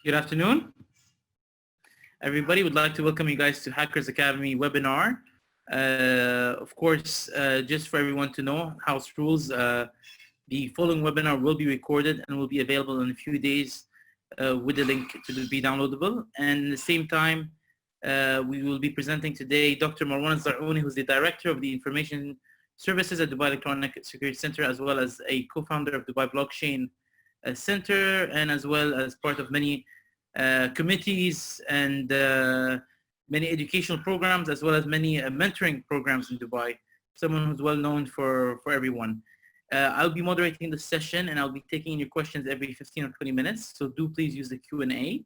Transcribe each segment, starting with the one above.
Good afternoon. Everybody would like to welcome you guys to Hackers Academy webinar. Of course, just for everyone to know, house rules, the following webinar will be recorded and will be available in a few days with the link to be downloadable. And at the same time, we will be presenting today Dr. Marwan Alzarouni, who's the Director of the Information Services at Dubai Electronic Security Center, as well as a co-founder of Dubai Blockchain Center, and as well as part of many committees and many educational programs, as well as many mentoring programs in Dubai. Someone who's well known for everyone. I'll be moderating the session, and I'll be taking your questions every 15 or 20 minutes. So do please use the Q&A.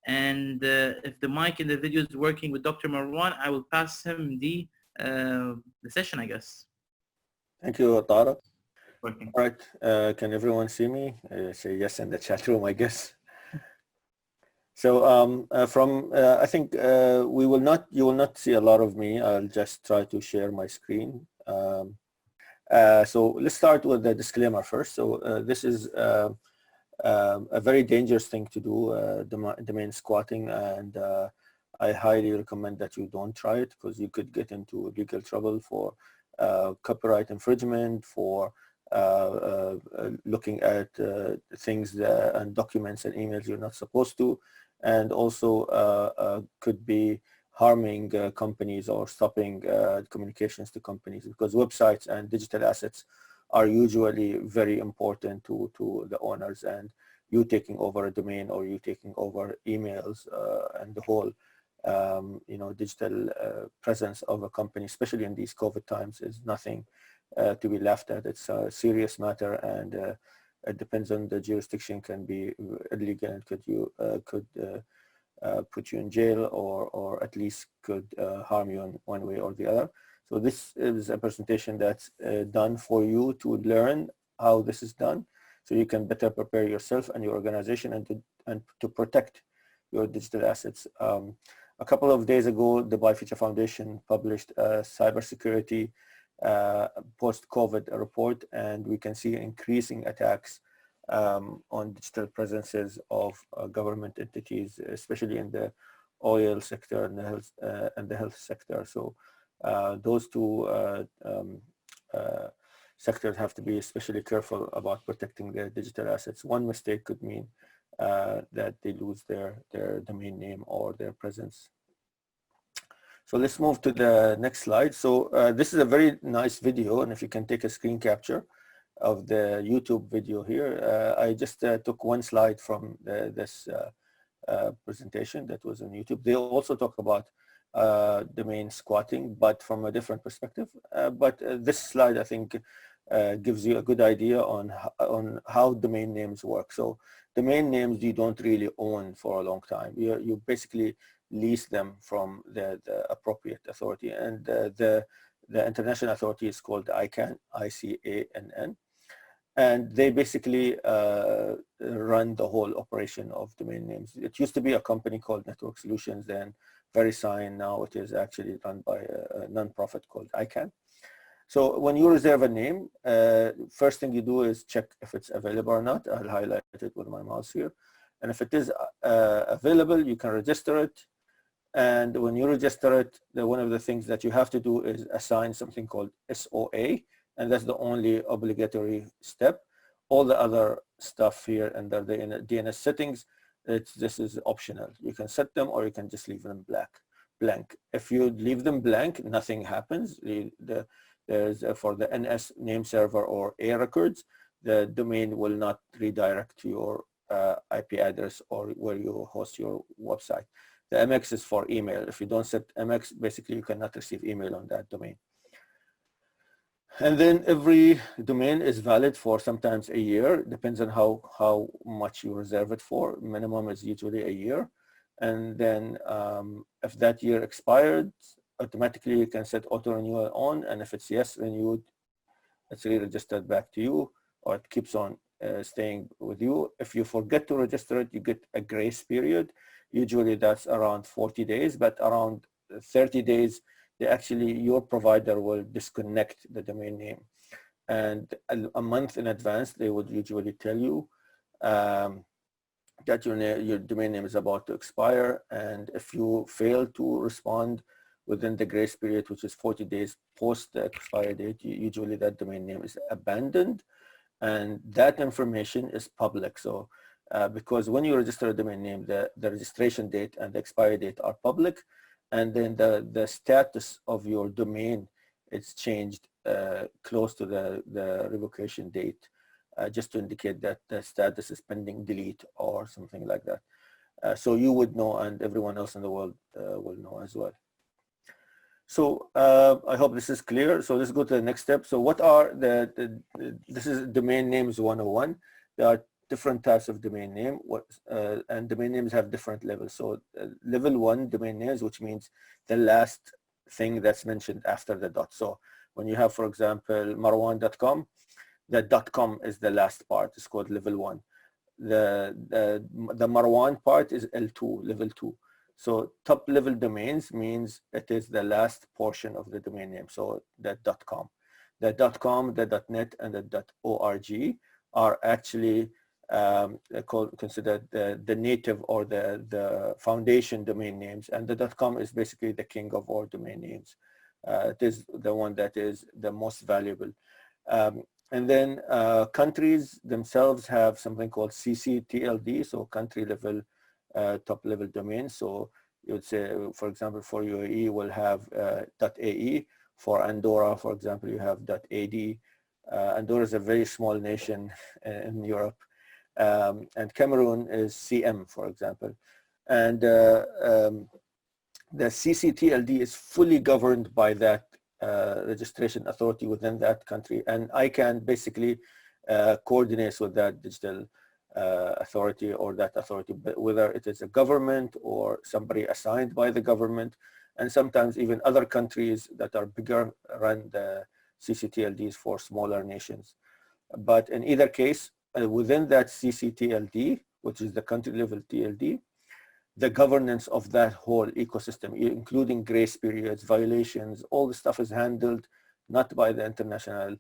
And if the mic in the video is working with Dr. Marwan, I will pass him the session, I guess. Thank you, Tara. Working. All right, can everyone see me? Say yes in the chat room, I guess. So I think you will not see a lot of me. I'll just try to share my screen. So let's start with the disclaimer first. So this is a very dangerous thing to do, domain squatting, and I highly recommend that you don't try it, because you could get into legal trouble for copyright infringement, for looking at things and documents and emails you're not supposed to, and also could be harming companies or stopping communications to companies, because websites and digital assets are usually very important to the owners, and you taking over a domain or you taking over emails and the whole digital presence of a company, especially in these COVID times, is nothing to be laughed at. It's a serious matter, and it depends on the jurisdiction, can be illegal, and could put you in jail, or at least could harm you in one way or the other. So this is a presentation that's done for you to learn how this is done, so you can better prepare yourself and your organization, and to protect your digital assets. A couple of days ago, the Dubai Future Foundation published a cybersecurity post-COVID report, and we can see increasing attacks on digital presences of government entities, especially in the oil sector and the health sector. So those two sectors have to be especially careful about protecting their digital assets. One mistake could mean that they lose their domain name or their presence. So let's move to the next slide. So this is a very nice video, and if you can take a screen capture of the YouTube video here. I just took one slide from this presentation that was on YouTube. They also talk about domain squatting, but from a different perspective. But this slide, I think, gives you a good idea on how domain names work. So domain names you don't really own for a long time. You basically lease them from the appropriate authority, and the international authority is called ICANN, ICANN, and they basically run the whole operation of domain names. It used to be a company called Network Solutions, then VeriSign. Now it is actually run by a non-profit called ICANN. So when you reserve a name, first thing you do is check if it's available or not. I'll highlight it with my mouse here. And if it is available, you can register it. And when you register it, one of the things that you have to do is assign something called SOA, and that's the only obligatory step. All the other stuff here under the DNS settings, this is optional. You can set them, or you can just leave them blank. If you leave them blank, nothing happens. There's for the NS name server or A records, the domain will not redirect to your IP address or where you host your website. The MX is for email. If you don't set MX, basically you cannot receive email on that domain. And then every domain is valid for sometimes a year, depends on how much you reserve it for. Minimum is usually a year. And then if that year expired, automatically you can set auto renewal on, and if it's yes renewed, it's re-registered back to you, or it keeps on staying with you. If you forget to register it, you get a grace period. Usually that's around 40 days, but around 30 days, your provider will disconnect the domain name. And a month in advance, they would usually tell you that your domain name is about to expire, and if you fail to respond within the grace period, which is 40 days post the expiry date, usually that domain name is abandoned, and that information is public. So because when you register a domain name, the registration date and the expiry date are public, and then the status of your domain is changed close to the revocation date, just to indicate that the status is pending delete or something like that. So you would know, and everyone else in the world will know as well. So I hope this is clear. So let's go to the next step. So what are this is domain names 101. There are different types of domain name, and domain names have different levels. So level 1 domain names, which means the last thing that's mentioned after the dot. So when you have, for example, marwan.com, the .com is the last part. It's called level 1. The Marwan part is L2, level 2. So top level domains means it is the last portion of the domain name. So the .com, the .net, and the .org are actually considered the native or the foundation domain names, and the .com is basically the king of all domain names. It is the one that is the most valuable. And then countries themselves have something called CCTLD, so country level top level domains. So you would say, for example, for UAE we'll have .ae. For Andorra, for example, you have .ad. Andorra is a very small nation in Europe. And Cameroon is CM, for example. And the CCTLD is fully governed by that registration authority within that country. And I can basically coordinate with that digital authority or that authority, whether it is a government or somebody assigned by the government. And sometimes even other countries that are bigger run the CCTLDs for smaller nations. But in either case, within that CCTLD, which is the country level TLD, the governance of that whole ecosystem, including grace periods, violations, all the stuff is handled not by the international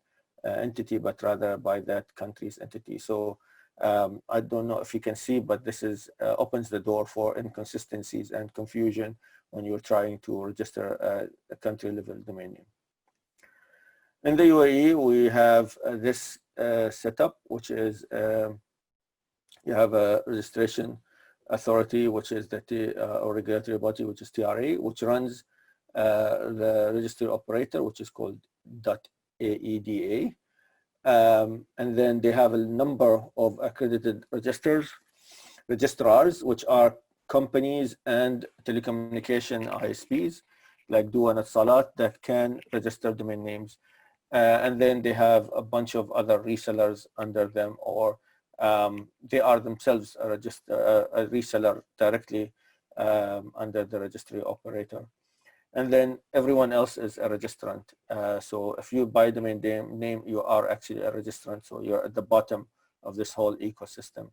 entity, but rather by that country's entity. So I don't know if you can see, but this is opens the door for inconsistencies and confusion when you're trying to register a country level domain name. In the UAE, we have this setup, which is you have a registration authority, which is the or regulatory body, which is TRA, which runs the registry operator, which is called .aeda. And then they have a number of accredited registrars, which are companies and telecommunication ISPs like Dua and Salat that can register domain names. And then they have a bunch of other resellers under them, or they are themselves a reseller directly under the registry operator. And then everyone else is a registrant. So if you buy domain name, you are actually a registrant. So you're at the bottom of this whole ecosystem.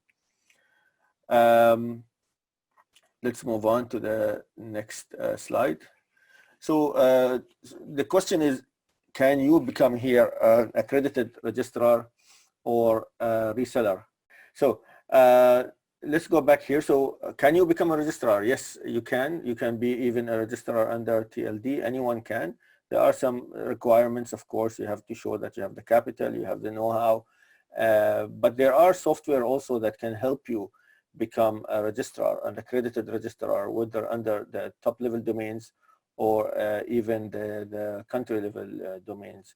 Let's move on to the next slide. So the question is, can you become here an accredited registrar or a reseller? So let's go back here. So can you become a registrar? Yes, you can. You can be even a registrar under TLD. Anyone can. There are some requirements, of course. You have to show that you have the capital, you have the know-how. But there are software also that can help you become a registrar, an accredited registrar, whether under the top level domains or even the country level domains.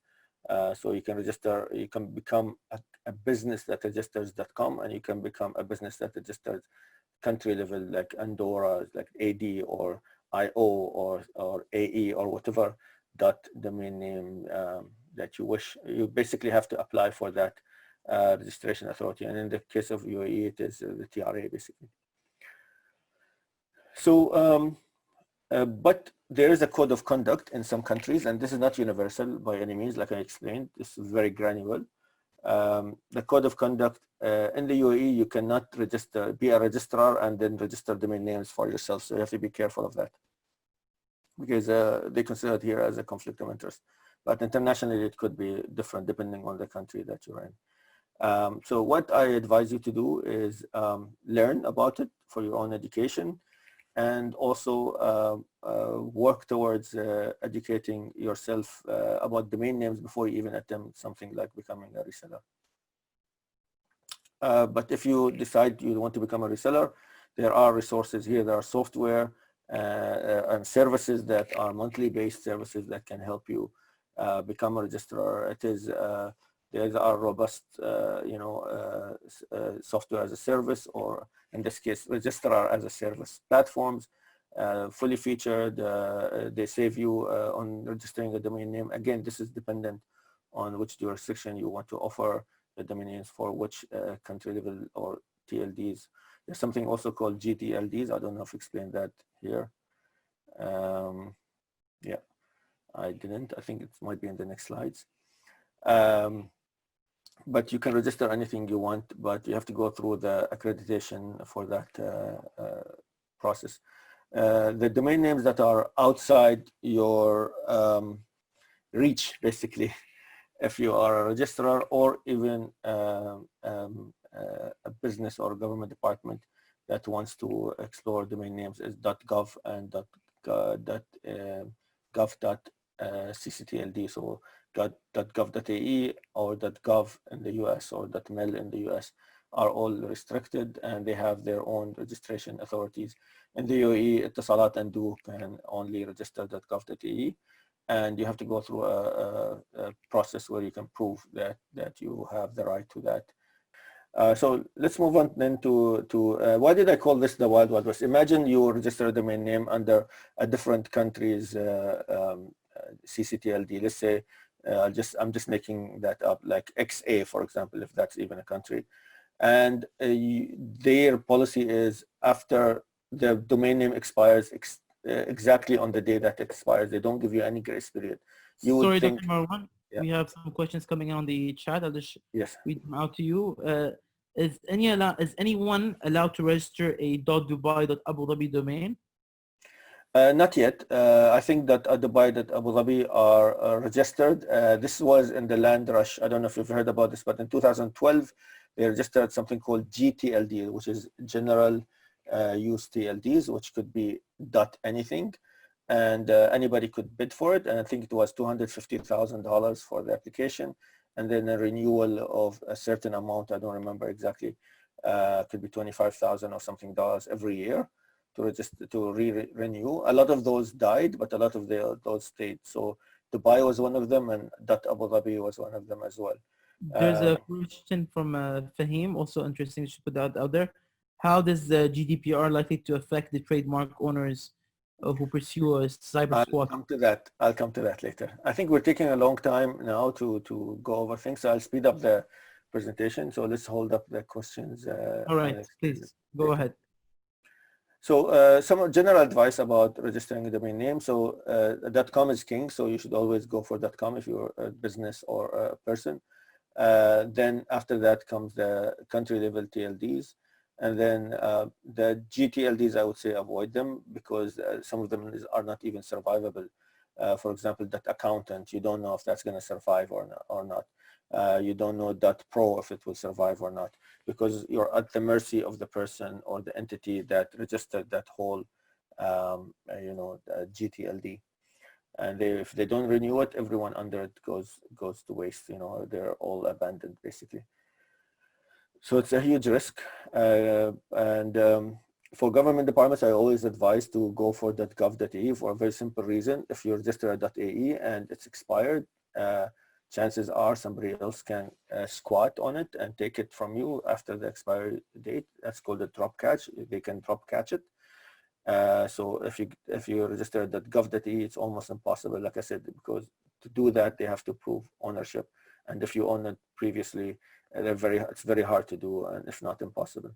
So you can register, you can become a business that registers .com, and you can become a business that registers country level like Andorra, like AD or IO or AE or whatever domain name that you wish. You basically have to apply for that registration authority. And in the case of UAE, it is the TRA basically. So, but there is a code of conduct in some countries, and this is not universal by any means, like I explained. This is very granular. The code of conduct in the UAE, you cannot be a registrar and then register domain names for yourself. So you have to be careful of that, because they consider it here as a conflict of interest. But internationally, it could be different depending on the country that you're in. So what I advise you to do is learn about it for your own education, and also work towards educating yourself about domain names before you even attempt something like becoming a reseller. But if you decide you want to become a reseller, there are resources here. There are software and services that are monthly based services that can help you become a registrar. It is there are robust, software as a service, or in this case, registrar as a service platforms, fully featured. They save you on registering a domain name. Again, this is dependent on which jurisdiction you want to offer the domain names for, which country level or TLDs. There's something also called GTLDs. I don't know if I explained that here. Yeah, I didn't. I think it might be in the next slides. But you can register anything you want, but you have to go through the accreditation for that process. The domain names that are outside your reach, basically, if you are a registrar or even a business or government department that wants to explore domain names, is .gov and .gov.cctld. So .gov.ae or .gov in the US or .mil in the US are all restricted, and they have their own registration authorities. In the UAE, Etisalat and Du can only register .gov.ae, and you have to go through a process where you can prove that you have the right to that. So let's move on then to why did I call this the Wild Wild West? Imagine you register a domain name under a different country's CCTLD. Let's say I'm just making that up, like XA, for example, if that's even a country. And their policy is after the domain name expires exactly on the day that it expires. They don't give you any grace period. You Sorry, would think, Dr. Marwan, yeah. we have some questions coming on the chat. I'll just Yes. read them out to you. Is anyone allowed to register a .dubai.abu Dhabi domain? Not yet. I think that Dubai and Abu Dhabi are registered. This was in the land rush. I don't know if you've heard about this, but in 2012, they registered something called GTLD, which is General Use TLDs, which could be anything. And anybody could bid for it. And I think it was $250,000 for the application. And then a renewal of a certain amount, I don't remember exactly, could be $25,000 or something every year to register, to renew. A lot of those died, but a lot of those stayed. So Dubai was one of them, and Abu Dhabi was one of them as well. There's a question from Fahim, also interesting. We should put that out there. How does the GDPR likely to affect the trademark owners who pursue a cyber squat? I'll come to that later. I think we're taking a long time now to go over things, so I'll speed up the presentation. So let's hold up the questions. All right, please go ahead. So some general advice about registering a domain name. So .com is king, so you should always go for .com if you're a business or a person. Then after that comes the country level TLDs. And then the GTLDs, I would say avoid them, because some of them are not even survivable. For example, .accountant, you don't know if that's going to survive or not. You don't know .pro if it will survive or not, because you're at the mercy of the person or the entity that registered that whole, GTLD. And if they don't renew it, everyone under it goes to waste. They're all abandoned basically. So it's a huge risk. For government departments, I always advise to go for .gov.ae for a very simple reason. If you register a .ae and it's expired, chances are somebody else can squat on it and take it from you after the expiry date. That's called a drop catch. They can drop catch it. So if you register a .gov.ae, it's almost impossible, like I said, because to do that, they have to prove ownership. And if you own it previously, it's very hard to do, and if not impossible.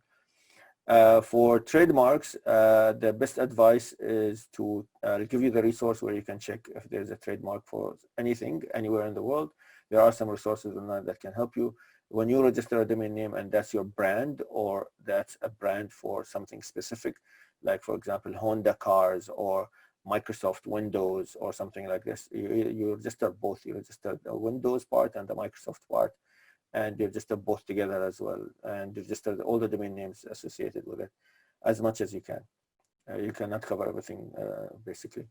For trademarks, the best advice is to give you the resource where you can check if there's a trademark for anything, anywhere in the world. There are some resources online that can help you. When you register a domain name and that's your brand, or that's a brand for something specific, like for example, Honda cars or Microsoft Windows or something like this, you register both. You register the Windows part and the Microsoft part. and you register both together as well, and you register all the domain names associated with it as much as you can. You cannot cover everything basically.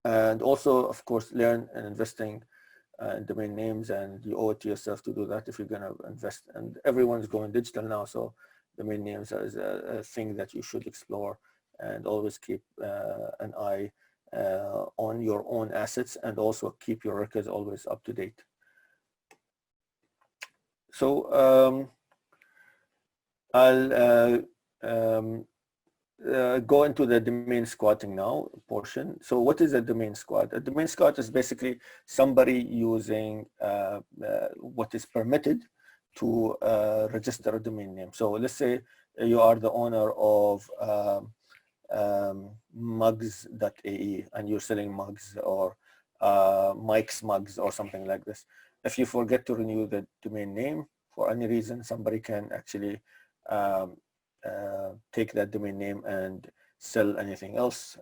And also, of course, learn and investing in domain names, and you owe it to yourself to do that if you're going to invest. And everyone's going digital now, so domain names is a thing that you should explore, and always keep an eye on your own assets, and also keep your records always up to date. So I'll go into the domain squatting now portion. So what is a domain squat? A domain squat is basically somebody using what is permitted to register a domain name. So let's say you are the owner of mugs.ae and you're selling mugs, or Mike's mugs or something like this. If you forget to renew the domain name for any reason, somebody can actually take that domain name and sell anything else,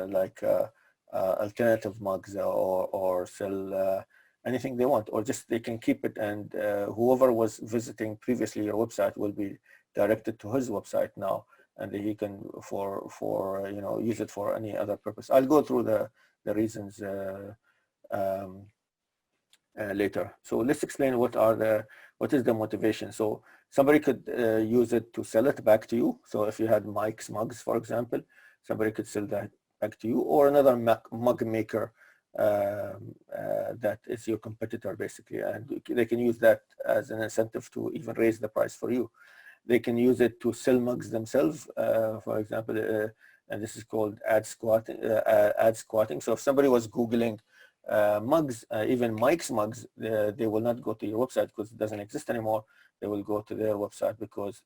like alternative mugs, or sell anything they want, or just they can keep it, and whoever was visiting previously your website will be directed to his website now, and he can use it for any other purpose. I'll go through the reasons later. So let's explain what is the motivation. So somebody could use it to sell it back to you. So if you had Mike's mugs, for example, somebody could sell that back to you, or another mug maker that is your competitor basically, and they can use that as an incentive to even raise the price for you. They can use it to sell mugs themselves, for example, and this is called ad squatting. So if somebody was Googling mugs, even Mike's mugs, they will not go to your website because it doesn't exist anymore. They will go to their website because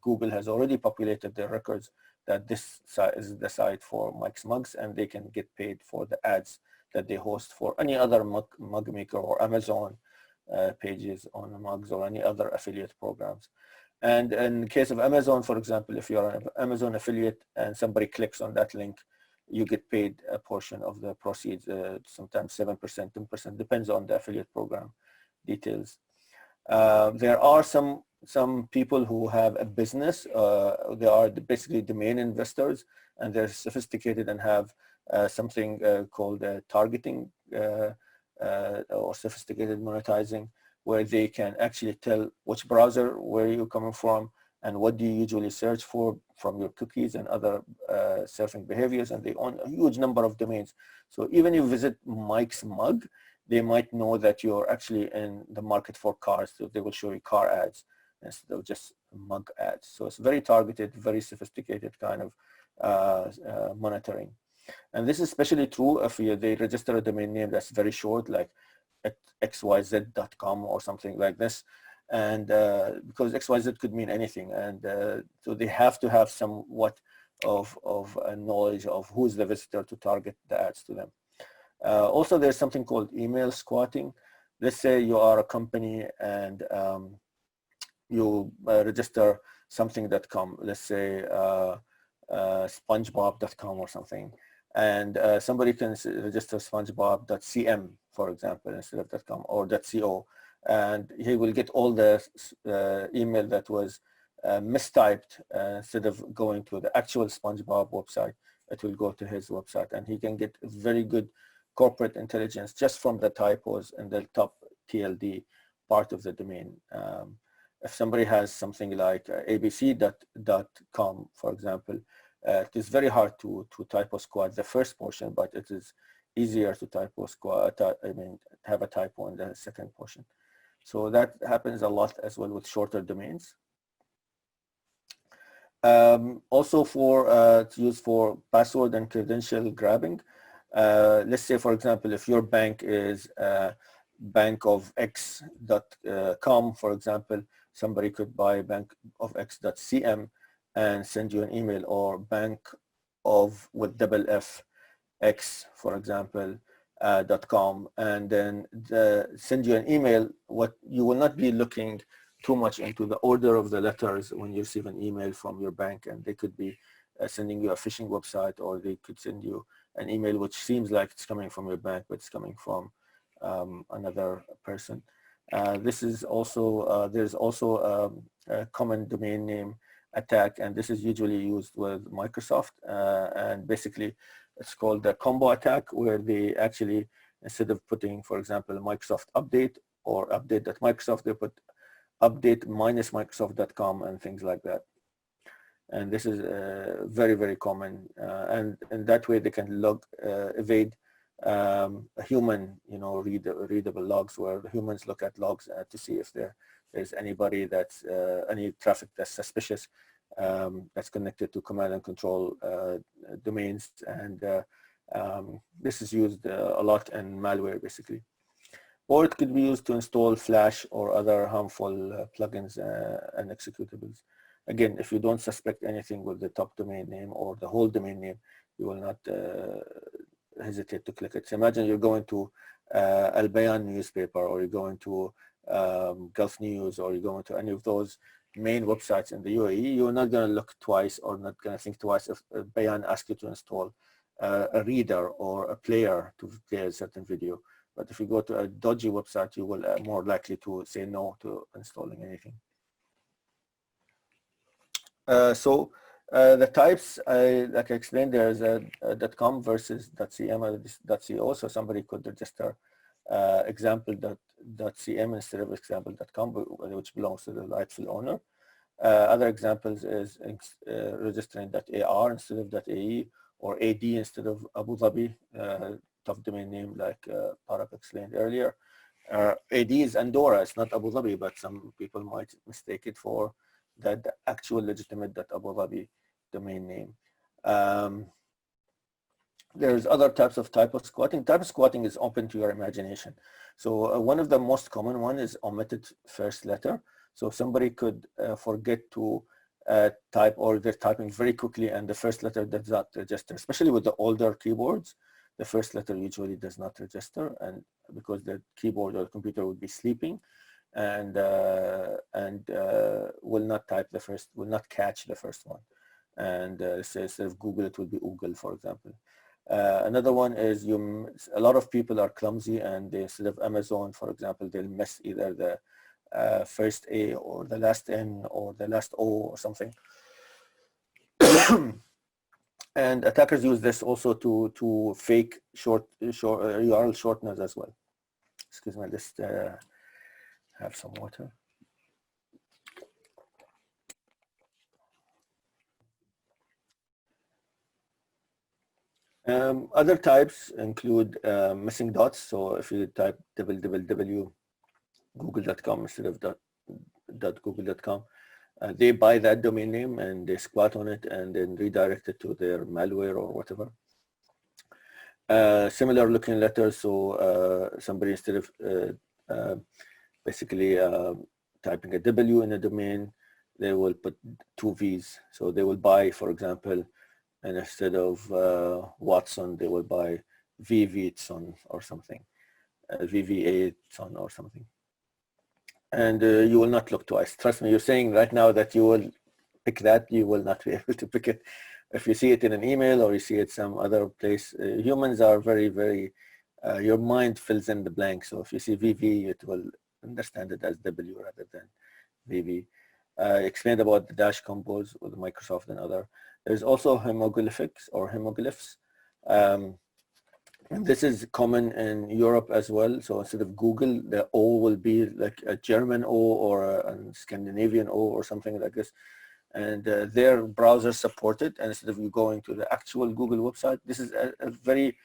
Google has already populated their records that this site is the site for Mike's mugs, and they can get paid for the ads that they host for any other mug maker or Amazon pages on mugs, or any other affiliate programs. And in the case of Amazon, for example, if you're an Amazon affiliate and somebody clicks on that link, you get paid a portion of the proceeds, sometimes 7%, 10%, depends on the affiliate program details. There are some people who have a business. They are basically domain investors, and they're sophisticated and have something called targeting or sophisticated monetizing, where they can actually tell which browser, where you're coming from, and what do you usually search for from your cookies and other surfing behaviors, and they own a huge number of domains. So even if you visit Mike's mug, they might know that you're actually in the market for cars, so they will show you car ads instead of just mug ads. So it's very targeted, very sophisticated kind of monitoring. And this is especially true if they register a domain name that's very short, like at xyz.com or something like this. And because XYZ could mean anything, and so they have to have somewhat of a knowledge of who's the visitor to target the ads to them. Also, there's something called email squatting. Let's say you are a company and you register something.com, let's say spongebob.com or something, and somebody can register spongebob.cm, for example, instead of .com or .co, and he will get all the email that was mistyped. Instead of going to the actual SpongeBob website, it will go to his website, and he can get very good corporate intelligence just from the typos in the top TLD part of the domain. If somebody has something like abc.com, for example, it is very hard to typo squat the first portion, but it is easier to typo squat, have a typo in the second portion. So that happens a lot as well with shorter domains. Also it's used for password and credential grabbing. Let's say, for example, if your bank is bankofx.com, for example, somebody could buy bankofx.cm and send you an email, or bank of with double F X, for example, .com, and then send you an email. What you will not be looking too much into the order of the letters when you receive an email from your bank, and they could be sending you a phishing website, or they could send you an email which seems like it's coming from your bank, but it's coming from another person. This is also, there's also a common domain name attack, and this is usually used with Microsoft, and basically it's called the combo attack, where they actually, instead of putting, for example, Microsoft update or update.microsoft, they put update minus microsoft.com and things like that. And this is very, very common, and in that way they can evade a human, readable logs, where the humans look at logs to see if there's anybody that's any traffic that's suspicious, that's connected to command and control domains, and this is used a lot in malware, basically. Or it could be used to install Flash or other harmful plugins and executables. Again, if you don't suspect anything with the top domain name or the whole domain name, you will not hesitate to click it. So imagine you're going to Al Bayan newspaper, or you're going to Gulf News, or you're going to any of those main websites in the UAE. You're not going to look twice, or not going to think twice if Bayan asks you to install a reader or a player to play a certain video. But if you go to a dodgy website, you will more likely to say no to installing anything. So the types, like I explained, there's a .com versus .cm or .co. So somebody could register example.cm instead of example.com, which belongs to the rightful owner. Other examples is registering .ar instead of .ae, or AD instead of Abu Dhabi, top domain name like Parag explained earlier. AD is Andorra, it's not Abu Dhabi, but some people might mistake it for the actual legitimate Abu Dhabi domain name. There's other types of typo squatting. Typo squatting is open to your imagination. So one of the most common one is omitted first letter. So somebody could forget to type, or they're typing very quickly and the first letter does not register, especially with the older keyboards. The first letter usually does not register, and because the keyboard or the computer would be sleeping, and will not type the first, will not catch the first one. And so instead of Google, it will be Oogle, for example. Another one is a lot of people are clumsy, and they, instead of Amazon, for example, they'll miss either the first A or the last N or the last O or something. And attackers use this also to fake short URL shorteners as well. Excuse me, just have some water. Other types include missing dots. So if you type www.google.com instead of .google.com, they buy that domain name and they squat on it and then redirect it to their malware or whatever. Similar looking letters. So somebody, instead of basically typing a W in a domain, they will put two V's. So they will buy, for example, and instead of Watson, they will buy VVitson or something, VV8son or something. And you will not look twice. Trust me, you're saying right now that you will pick that, you will not be able to pick it. If you see it in an email or you see it some other place, humans are very, very, your mind fills in the blank. So if you see VV, it will understand it as W rather than VV. Explained about the dash combos with Microsoft and other. There's also hieroglyphics or hieroglyphs. And this is common in Europe as well. So instead of Google, the O will be like a German O or a Scandinavian O or something like this. And their browsers support it. And instead of you going to the actual Google website, this is a very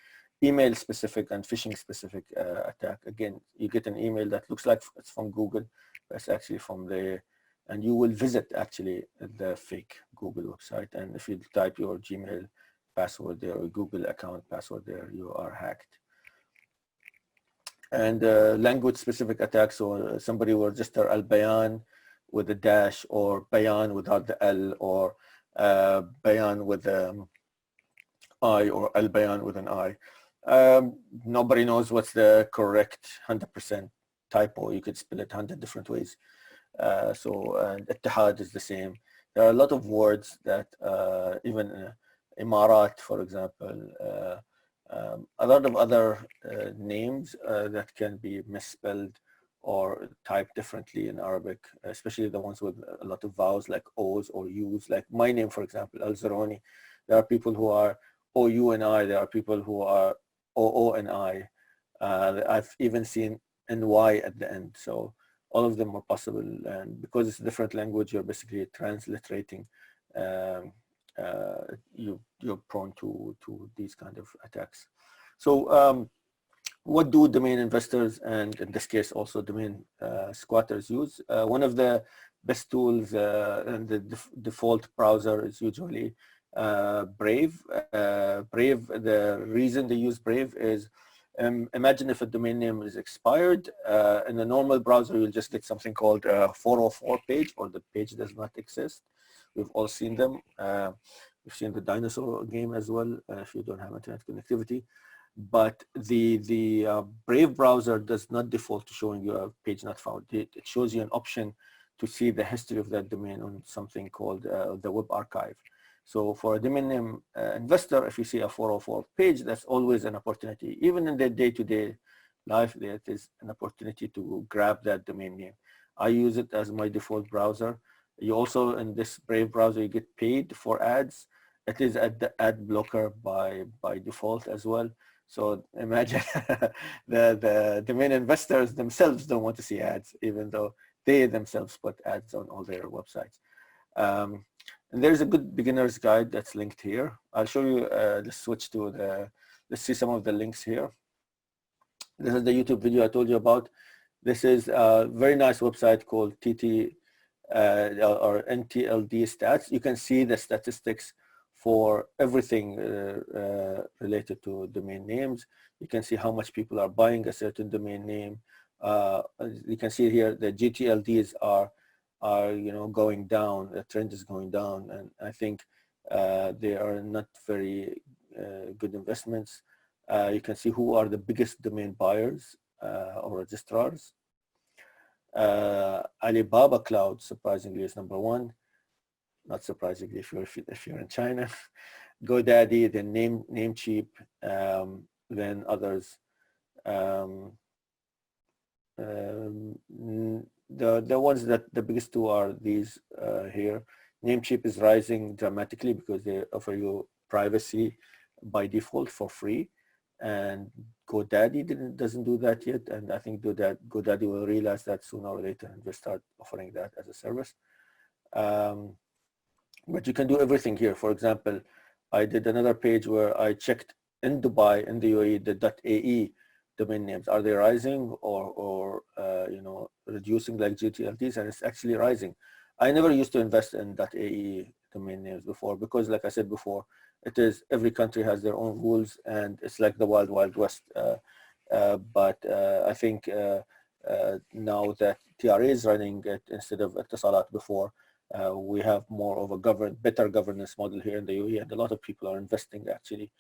email specific and phishing specific attack. Again, you get an email that looks like it's from Google, but it's actually from the, and you will visit actually the fake Google website. And if you type your Gmail password there or Google account password there, you are hacked. And language specific attacks, so somebody will register Al Bayan with a dash, or Bayan without the L, or Bayan with an I, or Al Bayan with an I. Nobody knows what's the correct 100% typo. You could spell it 100 different ways. So Ittihad is the same. There are a lot of words that even Imarat, for example, a lot of other names that can be misspelled or typed differently in Arabic, especially the ones with a lot of vowels like O's or U's, like my name, for example, Alzarouni. There are people who are OU and I, there are people who are OO and I. I've even seen NY at the end. So all of them are possible. And because it's a different language, you're basically transliterating. You're prone to these kind of attacks. So what do domain investors, and in this case also domain squatters, use? One of the best tools and the default browser is usually Brave. Brave, the reason they use Brave is, imagine if a domain name is expired. In a normal browser, you'll just get something called a 404 page, or the page does not exist. We've all seen them. We've seen the dinosaur game as well, if you don't have internet connectivity. But the Brave browser does not default to showing you a page not found. It shows you an option to see the history of that domain on something called the web archive. So for a domain name investor, if you see a 404 page, that's always an opportunity. Even in their day-to-day life, that is an opportunity to grab that domain name. I use it as my default browser. You also, in this Brave browser, you get paid for ads. It is at the ad blocker by default as well. So imagine the domain investors themselves don't want to see ads, even though they themselves put ads on all their websites. And there's a good beginner's guide that's linked here. I'll show you, let's switch to let's see some of the links here. This is the YouTube video I told you about. This is a very nice website called or NTLD stats. You can see the statistics for everything related to domain names. You can see how much people are buying a certain domain name. You can see here the GTLDs are going down. The trend is going down, and I think they are not very good investments. You can see who are the biggest domain buyers or registrars. Alibaba Cloud, surprisingly, is number one. Not surprisingly, if you're in China. GoDaddy, then Namecheap, then others. The ones that the biggest two are these here. Namecheap is rising dramatically because they offer you privacy by default for free, and GoDaddy doesn't do that yet. And I think GoDaddy will realize that sooner or later and will start offering that as a service. But you can do everything here. For example, I did another page where I checked in Dubai, in the UAE, the .ae domain names. Are they rising or reducing like GTLDs? And it's actually rising. I never used to invest in .ae domain names before because, like I said before, it is every country has their own rules and it's like the wild, wild west. But I think now that TRA is running it instead of Etisalat before, we have more of a better governance model here in the UAE, and a lot of people are investing actually.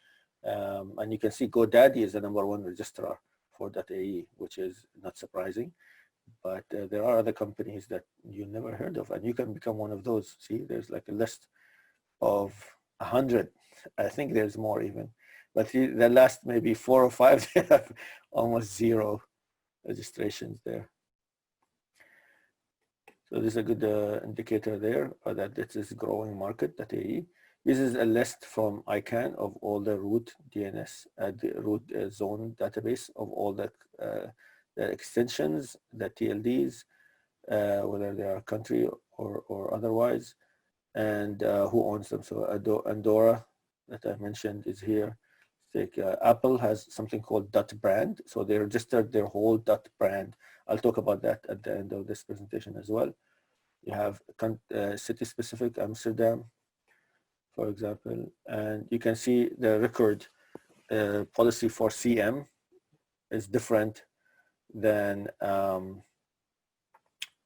And you can see GoDaddy is the #1 registrar for .ae, which is not surprising. But there are other companies that you never heard of, and you can become one of those. See, there's like a list of 100. I think there's more even. But the last maybe 4 or 5, they have almost 0 registrations there. So this is a good indicator there that this is a growing market, .ae. This is a list from ICANN of all the root DNS, the root zone database of all the extensions, the TLDs, whether they are country or otherwise, and who owns them. So Andorra that I mentioned is here. Like Apple has something called .brand. So they registered their whole .brand. I'll talk about that at the end of this presentation as well. You have city-specific Amsterdam, for example, and you can see the record policy for CM is different than,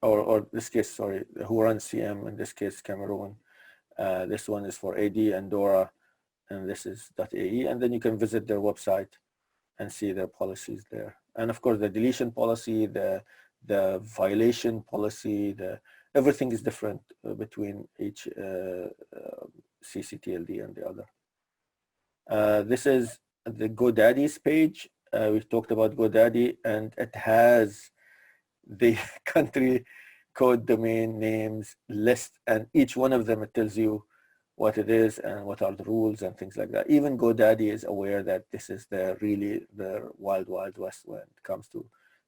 or this case, sorry, who runs CM, in this case, Cameroon. This one is for AD, Andorra, and this is .ae, and then you can visit their website and see their policies there. And of course, the deletion policy, the violation policy, everything is different between each CCTLD and the other. This is the GoDaddy's page. We've talked about GoDaddy, and it has the country code domain names list, and each one of them, it tells you what it is and what are the rules and things like that. Even GoDaddy is aware that this is really the wild west when it comes to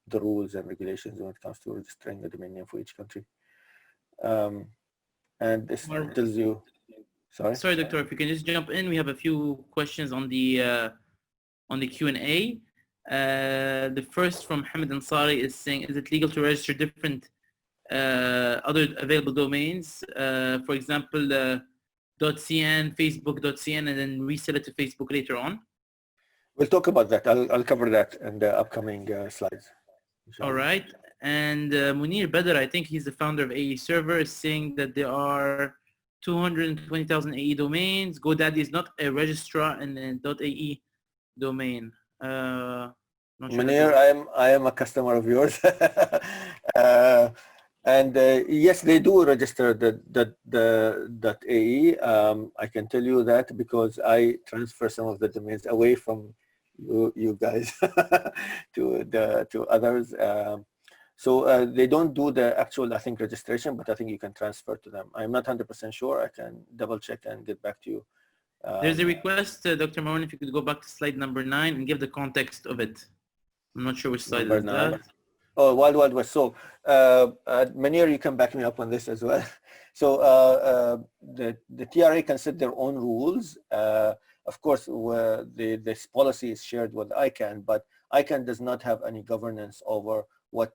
the rules and regulations when it comes to registering a domain name for each country. And this tells you, sorry, Doctor, if you can just jump in. We have a few questions on the Q&A. The first from Hamid Ansari is saying, is it legal to register different other available domains? For example, .cn, facebook.cn, and then resell it to Facebook later on? We'll talk about that. I'll cover that in the upcoming slides. Inshallah. All right. And Munir Badr, I think he's the founder of AE Server, is saying that there are 220,000 AE domains. GoDaddy is not a registrar in the .ae domain. Munir, I am a customer of yours. And yes, they do register the .ae. I can tell you that because I transfer some of the domains away from you guys to others. So they don't do the actual, I think, registration, but I think you can transfer to them. I'm not 100% sure. I can double check and get back to you. There's a request, Dr. Marwan, if you could go back to slide number 9 and give the context of it. I'm not sure which slide is that. Oh, Wild West. So, Munir, you can back me up on this as well. So, the TRA can set their own rules. Of course, this policy is shared with ICANN, but ICANN does not have any governance over what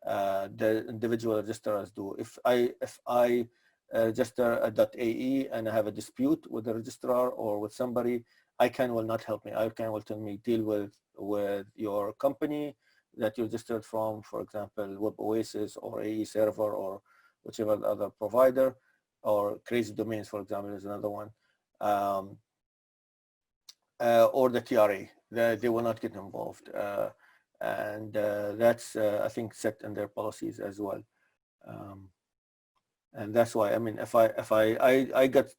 the individual registrars do. If I register a .ae and I have a dispute with the registrar or with somebody, ICANN will not help me. ICANN will tell me, deal with your company that you registered from, for example, Web Oasis or AE Server or whichever other provider, or Crazy Domains, for example, is another one, or the TRA. They will not get involved. And that's, I think, set in their policies as well. And that's why, I mean, if I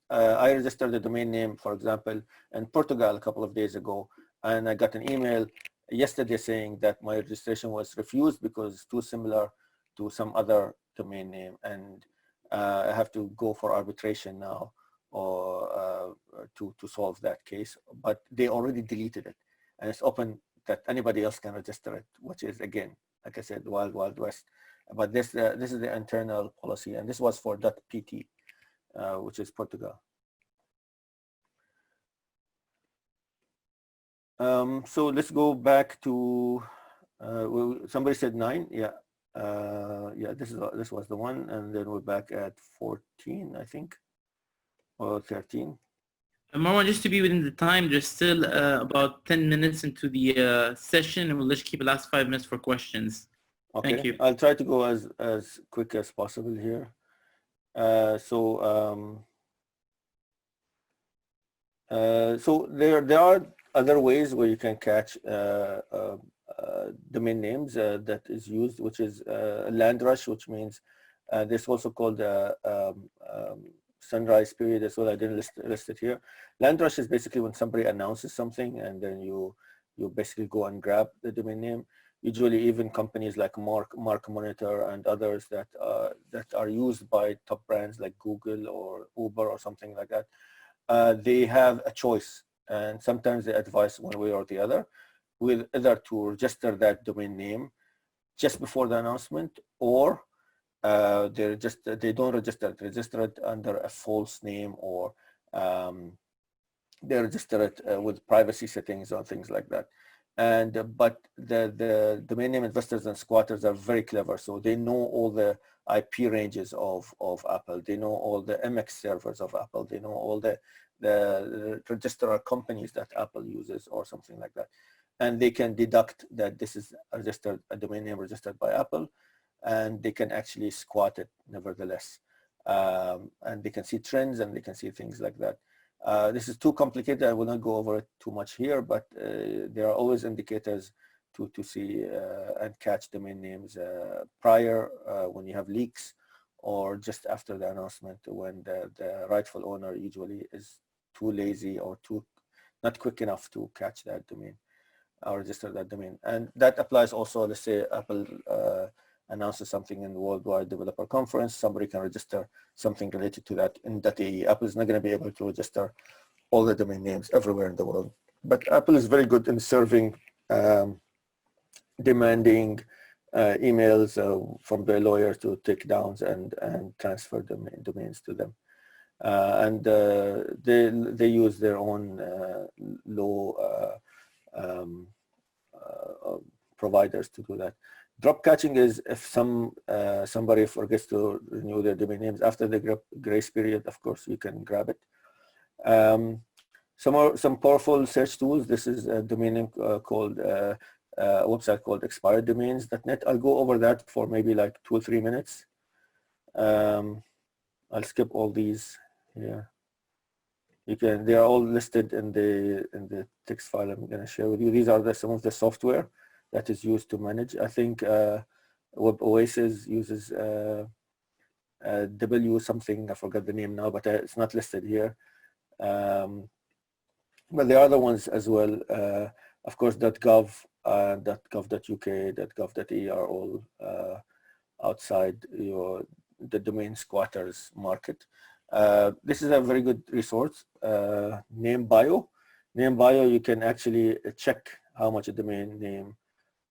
registered the domain name, for example, in Portugal a couple of days ago, and I got an email yesterday saying that my registration was refused because it's too similar to some other domain name, and I have to go for arbitration now or to solve that case. But they already deleted it, and it's open that anybody else can register it, which is, again, like I said, wild west. But this is the internal policy, and this was for .pt, which is Portugal. So let's go back to somebody said 9. Yeah, this was the one, and then we're back at 14, I think, or 13. Marwan, just to be within the time, there's still about 10 minutes into the session, and we'll just keep the last 5 minutes for questions. Okay. Thank you. I'll try to go as quick as possible here. So there are other ways where you can catch domain names that is used, which is land rush, which means this also called sunrise period as well. I didn't list it here. Land rush is basically when somebody announces something and then you basically go and grab the domain name. Usually even companies like Mark Monitor and others that are used by top brands like Google or Uber or something like that, they have a choice, and sometimes they advise one way or the other, with either to register that domain name just before the announcement, or they don't register it under a false name, or they register it with privacy settings or things like that. And but the domain name investors and squatters are very clever, so they know all the IP ranges of Apple. They know all the MX servers of Apple. They know all the registrar companies that Apple uses or something like that, and they can deduct that this is a domain name registered by Apple, and they can actually squat it nevertheless, and they can see trends and they can see things like that. This is too complicated. I will not go over it too much here, but there are always indicators to see and catch domain names prior, when you have leaks, or just after the announcement, when the rightful owner usually is too lazy or not quick enough to catch that domain. I'll register that domain. And that applies also, let's say Apple announces something in the Worldwide Developer Conference, somebody can register something related to that in .ae. Apple is not going to be able to register all the domain names everywhere in the world. But Apple is very good in serving demanding emails from their lawyer to take downs and transfer domains to them. They use their own law providers to do that. Drop catching is if somebody forgets to renew their domain names after the grace period. Of course, you can grab it. Some powerful search tools. This is a domain name called a website called expireddomains.net. I'll go over that for maybe like 2 or 3 minutes. I'll skip all these here. They are all listed in the text file I'm going to share with you. These are some of the software that is used to manage. I think Web Oasis uses W something. I forgot the name now, but it's not listed here. But there are other ones as well. Of course, .gov, .gov.uk, .gov.e are all outside the domain squatters market. This is a very good resource. NameBio. NameBio, you can actually check how much a domain name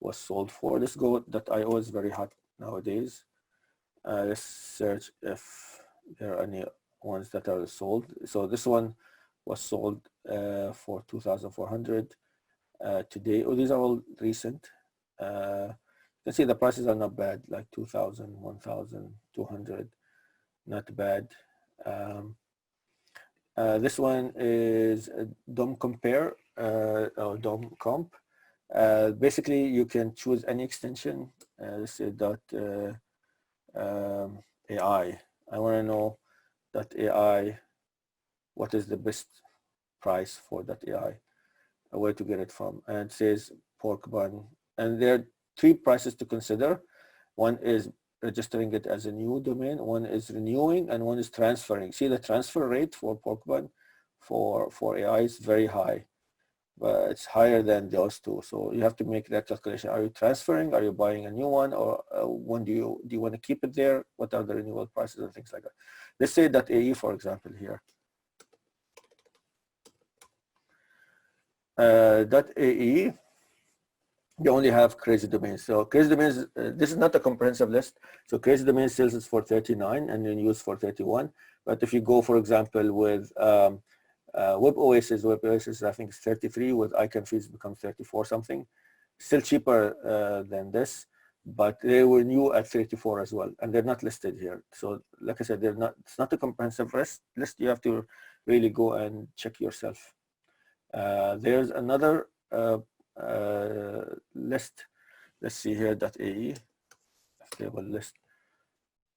was sold for. Let's go.io is very hot nowadays. Let's search if there are any ones that are sold. So this one was sold for 2,400 today. Oh, these are all recent. You can see the prices are not bad, like 2,000, 1,200, not bad. This one is DOM Compare or DOM Comp. Basically, you can choose any extension. Let's say .ai. I want to know .ai, what is the best price for .ai, where to get it from. And it says pork bun. And there are 3 prices to consider. One is registering it as a new domain, one is renewing, and one is transferring. See, the transfer rate for pork bun for AI is very high, but it's higher than those 2. So you have to make that calculation. Are you transferring? Are you buying a new one? Or when do you want to keep it there? What are the renewal prices and things like that? Let's say .ae, for example, here. .ae, they only have crazy domains. So crazy domains, this is not a comprehensive list. So crazy domain sales is for 39 and then use for 31. But if you go, for example, with Web Oasis I think is 33, with Icon Feeds becomes 34 something. Still cheaper than this, but they were new at 34 as well, and they're not listed here. So like I said, it's not a comprehensive list. You have to really go and check yourself. There's another list. Let's see here, .ae, stable list.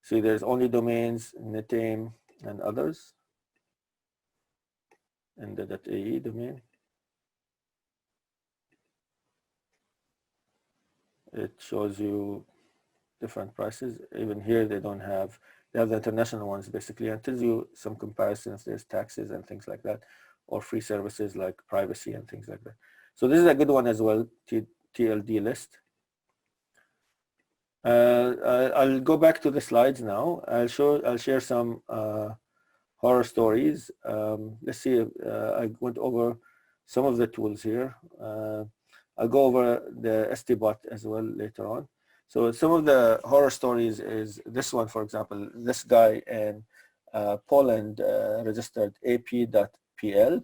See, there's only domains, Netame, and others in the .ae domain. It shows you different prices. Even here, they have the international ones basically, and tells you some comparisons. There's taxes and things like that, or free services like privacy and things like that. So this is a good one as well, TLD list. I'll go back to the slides now. I'll share some horror stories. Let's see. I went over some of the tools here. I'll go over the STBot as well later on. So some of the horror stories is this one, for example. This guy in Poland registered ap.pl,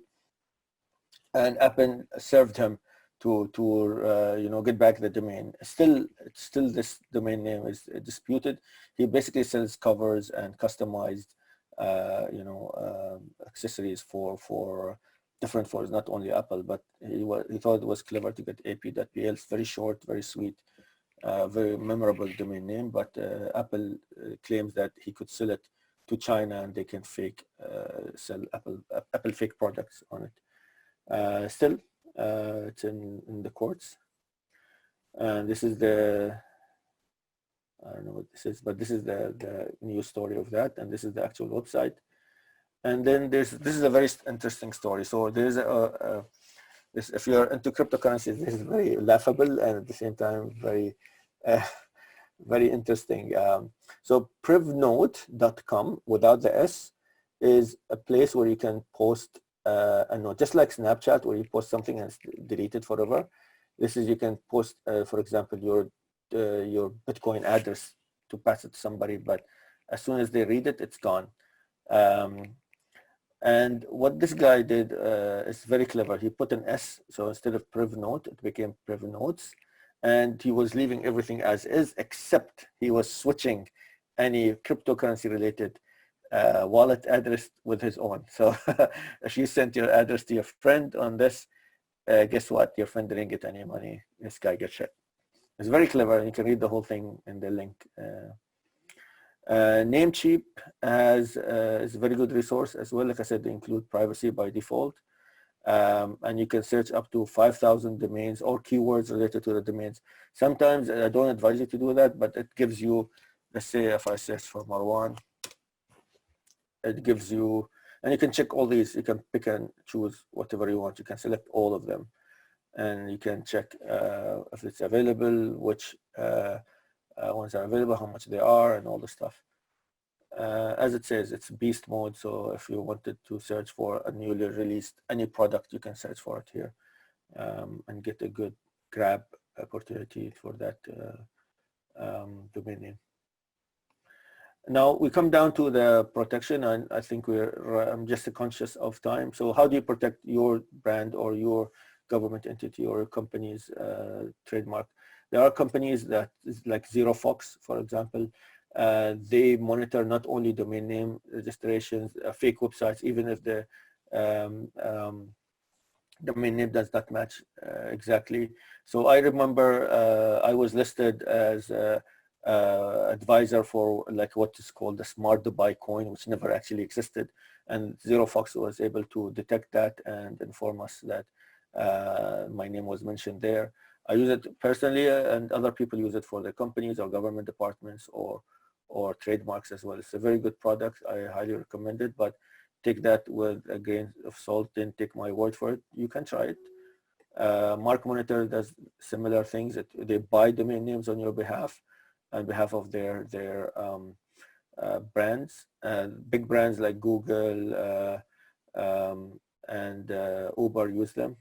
and Apple served him to get back the domain. Still this domain name is disputed. He basically sells covers and customized accessories for different phones, not only Apple, but he thought it was clever to get ap.pl. It's very short, very sweet, very memorable domain name, but Apple claims that he could sell it to China and they can sell Apple fake products on it. Still, it's in the courts. And this is I don't know what this is, but this is the news story of that, and this is the actual website. And then this is a very interesting story. So there's This, if you're into cryptocurrencies, this is very laughable and at the same time very, very interesting. So privnote.com without the S is a place where you can post a note, just like Snapchat, where you post something and it's deleted forever. This is, you can post, for example, your Bitcoin address to pass it to somebody, but as soon as they read it, it's gone. And what this guy did is very clever. He put an S, so instead of Privnote, it became Privnotes, and he was leaving everything as is, except he was switching any cryptocurrency related wallet address with his own. So if you sent your address to your friend on this, guess what? Your friend didn't get any money. This guy gets shit. It's very clever, and you can read the whole thing in the link. Namecheap is a very good resource as well. Like I said, they include privacy by default. And you can search up to 5,000 domains or keywords related to the domains. Sometimes I don't advise you to do that, but it gives you, let's say if I search for Marwan, it gives you, and you can check all these. You can pick and choose whatever you want. You can select all of them, and you can check if it's available, which ones are available, how much they are, and all the stuff. As it says, it's beast mode. So if you wanted to search for a newly released any product, you can search for it here and get a good grab opportunity for that domain name. Now we come down to the protection, and I think I'm just conscious of time. So how do you protect your brand or your government entity or company's trademark? There are companies that is like ZeroFox, for example. They monitor not only domain name registrations, fake websites, even if the domain name does not match exactly. So I remember I was listed as advisor for like what is called the Smart Dubai coin, which never actually existed. And ZeroFox was able to detect that and inform us that my name was mentioned there. I use it personally, and other people use it for their companies or government departments or trademarks as well. It's a very good product. I highly recommend it, but take that with a grain of salt. Then take my word for it. You can try it. Mark Monitor does similar things. They buy domain names on your behalf, on behalf of their brands. Big brands like Google and Uber use them.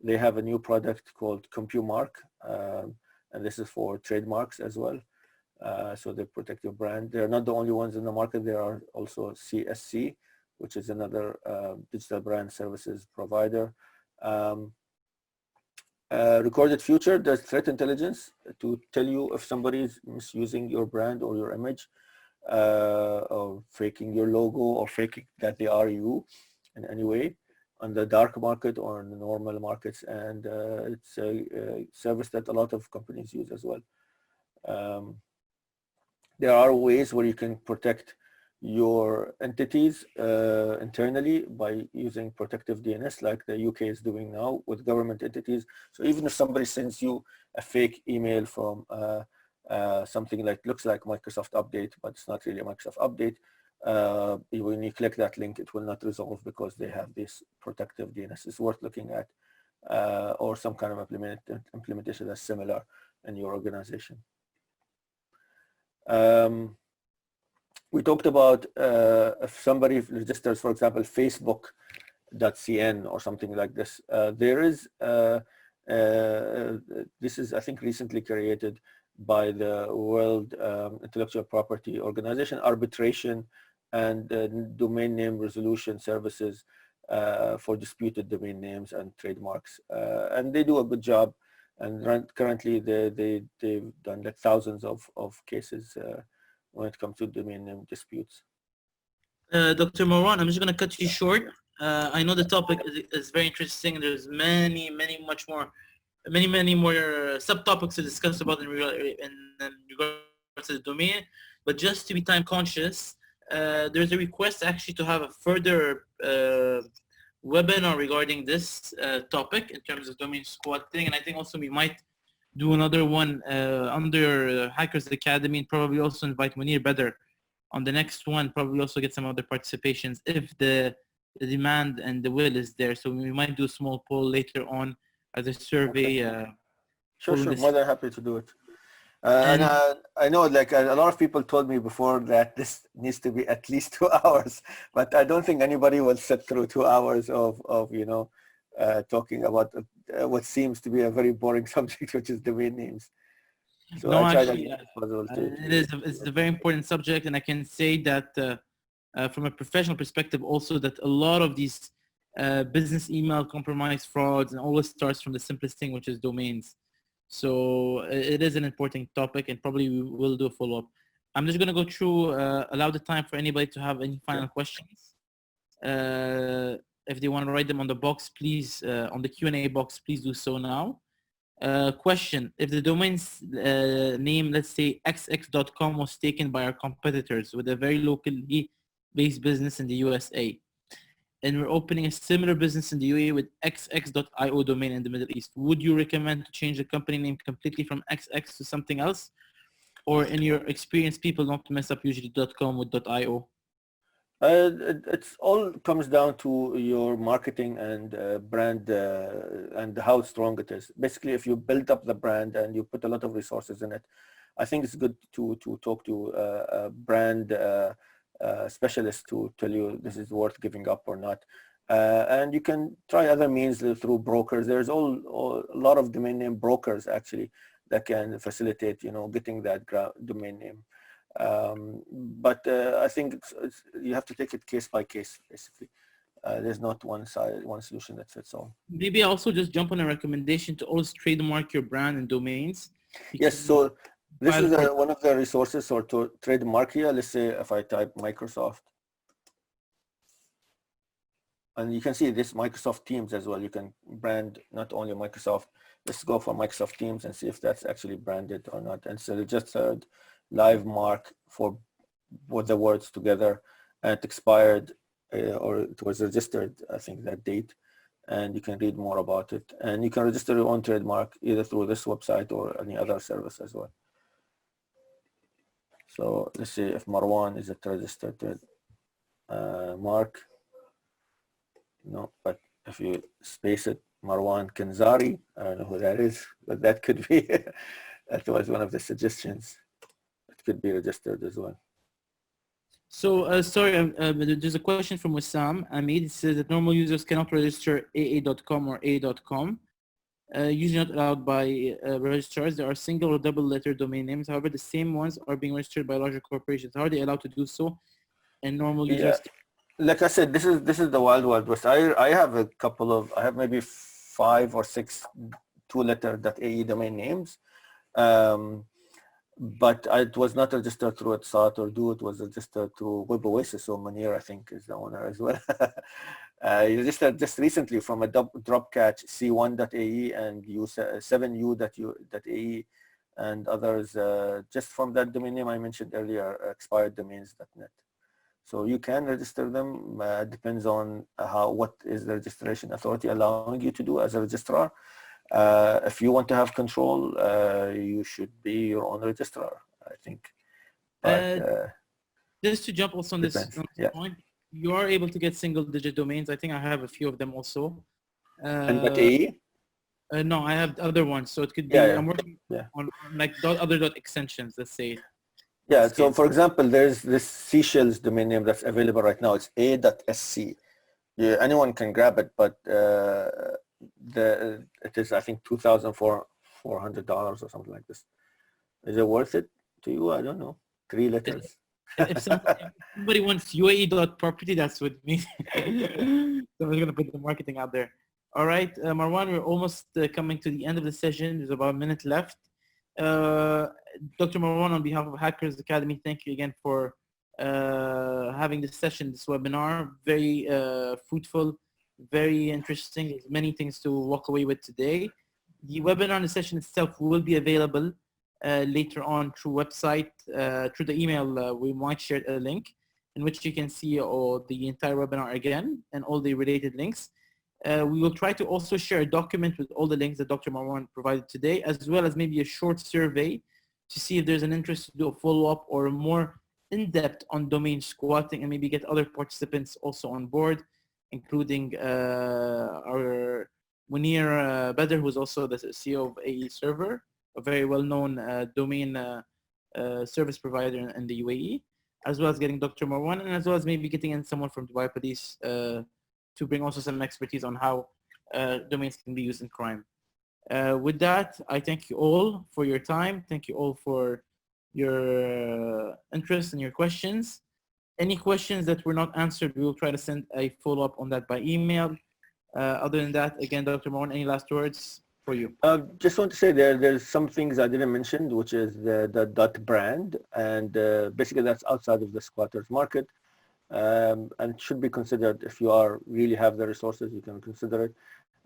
They have a new product called CompuMark, and this is for trademarks as well. So they protect your brand. They're not the only ones in the market. There are also CSC, which is another digital brand services provider. Recorded Future does threat intelligence to tell you if somebody is misusing your brand or your image, or faking your logo or faking that they are you in any way on the dark market or in the normal markets. And it's a service that a lot of companies use as well. There are ways where you can protect your entities internally by using protective DNS, like the UK is doing now with government entities. So even if somebody sends you a fake email from something like looks like Microsoft Update, but it's not really a Microsoft Update, when you click that link, it will not resolve because they have this protective DNS. It's worth looking at, or some kind of implementation that's similar in your organization. We talked about if somebody registers, for example, Facebook.cn or something like this. There is, this is, I think, recently created by the World Intellectual Property Organization, arbitration and domain name resolution services for disputed domain names and trademarks. And they do a good job. And currently they've done like thousands of cases when it comes to domain name disputes. Dr. Marwan, I'm just going to cut you short. I know the topic is very interesting. There's many more subtopics to discuss about in regards to the domain. But just to be time conscious, there's a request actually to have a further webinar regarding this topic in terms of domain squatting, and I think also we might do another one under Hackers Academy, and probably also invite Munir Badr on the next one, probably also get some other participations if the the demand and the will is there. So we might do a small poll later on as a survey. Okay. Sure, Following sure. this. More than happy to do it. And And I know like a lot of people told me before that this needs to be at least 2 hours, but I don't think anybody will sit through 2 hours of talking about what seems to be a very boring subject, which is domain names. So no, I tried as actually, much as possible it is it's a very important subject, and I can say that from a professional perspective also that a lot of these business email compromise frauds and always starts from the simplest thing, which is domains. So it is an important topic, and probably we will do a follow-up. I'm just going to go through, allow the time for anybody to have any final questions. If they want to write them on the box, please, on the Q&A box, please do so now. Question, if the domain's name, let's say xx.com, was taken by our competitors with a very locally based business in the USA, and we're opening a similar business in the UAE with xx.io domain in the Middle East, would you recommend to change the company name completely from xx to something else? Or in your experience, people don't mess up usually .com with .io? It's all comes down to your marketing and brand and how strong it is. Basically, if you build up the brand and you put a lot of resources in it, I think it's good to talk to a brand specialist to tell you this is worth giving up or not. And you can try other means through brokers. There's a lot of domain name brokers actually that can facilitate, getting that domain name. But I think you have to take it case by case, basically. There's not one solution that fits all. Maybe also just jump on a recommendation to always trademark your brand and domains. Yes, so this is one of the resources or to trademark here. Let's say if I type Microsoft, and you can see this Microsoft Teams as well. You can brand not only Microsoft. Let's go for Microsoft Teams and see if that's actually branded or not. And so just live mark for both the words together, and it expired or it was registered, I think, that date. And you can read more about it. And you can register your own trademark either through this website or any other service as well. So let's see if Marwan is a registered mark. No, but if you space it, Marwan Kanzari, I don't know who that is, but that could be, that was one of the suggestions. It could be registered as well. So, sorry, there's a question from Wissam Amid. It says that normal users cannot register aa.com or a.com. Usually not allowed by registrars. There are single or double letter domain names. However, the same ones are being registered by larger corporations. How are they allowed to do so? And normal users? Like I said, this is the wild west. I have I have maybe 5 or 6 two-letter .ae domain names. But it was not registered through Etsat or Do. It was registered through Web Oasis. So Munir, I think, is the owner as well. You registered just recently from a dropcatch c1.ae and 7u.ae and others just from that domain name I mentioned earlier, expired domains.net. So you can register them. Depends on what is the registration authority allowing you to do as a registrar. If you want to have control, you should be your own registrar, I think. But, just to jump also on this point, you are able to get single-digit domains. I think I have a few of them also. And .ae? No, I have other ones. So it could be, I'm working on like other extensions, let's say. Yeah, so for example, there's this Seychelles domain name that's available right now. It's a.sc. Yeah, anyone can grab it, but it is, I think, $2,400 or something like this. Is it worth it to you? I don't know. 3 letters. If somebody wants UAE.property, that's with me. So I'm going to put the marketing out there. All right, Marwan, we're almost coming to the end of the session. There's about a minute left. Dr. Marwan, on behalf of Hackers Academy, thank you again for having this session, this webinar. Very fruitful, very interesting. There's many things to walk away with today. The webinar and the session itself will be available later on through website, through the email. We might share a link in which you can see the entire webinar again and all the related links. We will try to also share a document with all the links that Dr. Marwan provided today, as well as maybe a short survey to see if there's an interest to do a follow-up or more in-depth on domain squatting and maybe get other participants also on board. including our Munir Badr, who's also the CEO of AE Server, a very well-known domain service provider in the UAE, as well as getting Dr. Marwan, and as well as maybe getting in someone from Dubai Police to bring also some expertise on how domains can be used in crime. With that, I thank you all for your time. Thank you all for your interest and your questions. Any questions that were not answered, we will try to send a follow-up on that by email. Other than that, again, Dr. Marwan, any last words for you? Just want to say there's some things I didn't mention, which is the dot brand, and basically that's outside of the squatters market, and should be considered. If you really have the resources, you can consider it.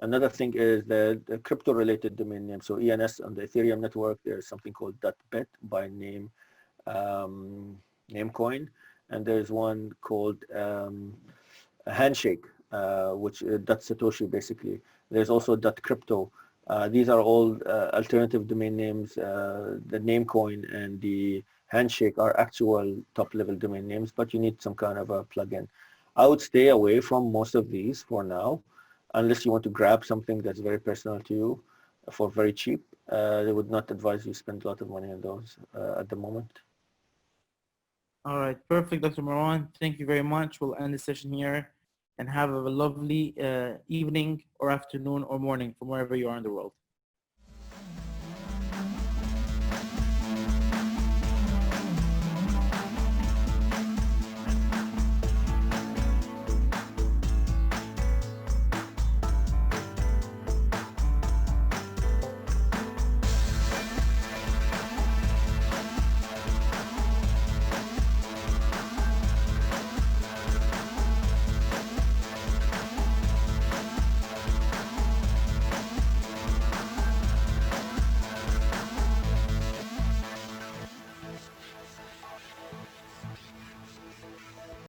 Another thing is the crypto-related domain name. So ENS on the Ethereum network, there's something called .bet by name, Namecoin, and there's one called Handshake, which .satoshi basically. There's also .crypto. These are all alternative domain names. The Namecoin and the Handshake are actual top-level domain names, but you need some kind of a plugin. I would stay away from most of these for now, unless you want to grab something that's very personal to you for very cheap. They would not advise you spend a lot of money on those at the moment. All right, perfect, Dr. Marwan. Thank you very much. We'll end the session here and have a lovely evening or afternoon or morning from wherever you are in the world.